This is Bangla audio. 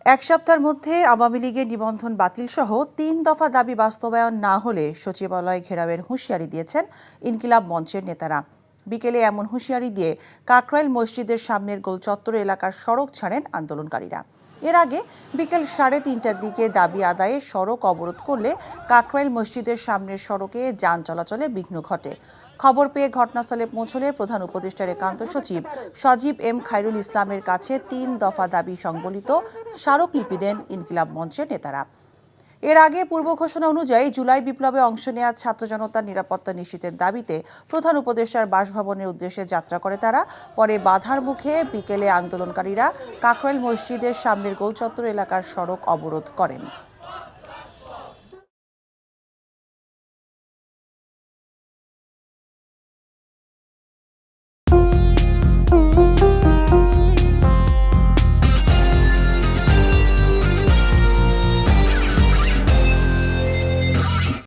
এক সপ্তাহের মধ্যে আওয়ামী লীগের নিবন্ধন বাতিল সহ ৩ দফা দাবি বাস্তবায়ন না হলে সচিবালয় ঘেরাওয়ের হুঁশিয়ারি দিয়েছেন ইনকিলাব মঞ্চের নেতারা। বিকেলে এমন হুঁশিয়ারি দিয়ে কাকরাইল মসজিদের সামনের গোল চত্বর এলাকার সড়ক ছাড়েন আন্দোলনকারীরা। এর আগে বিকেল 3:30টার দিকে দাবি আদায়ে সড়ক অবরোধ করলে কাকরাইল মসজিদের সামনের সড়কে যান চলাচলে বিঘ্ন ঘটে। খবর পেয়ে ঘটনাস্থলে পৌঁছলে প্রধান উপদেষ্টার একান্ত সচিব সজীব এম খায়রুল ইসলামের কাছে ৩ দফা দাবি সংবলিত স্মারকলিপি দেন ইনকিলাব মঞ্চের নেতারা। এর আগে পূর্ব ঘোষণা অনুযায়ী জুলাই বিপ্লবে অংশ নেওয়া ছাত্র জনতার নিরাপত্তা নিশ্চিতের দাবিতে প্রধান উপদেষ্টার বাসভবনের উদ্দেশ্যে যাত্রা করে তারা। পরে বাধার মুখে বিকেলে আন্দোলনকারীরা কাকরাইল মসজিদের সামনের গোল চত্বর এলাকার সড়ক অবরোধ করেন।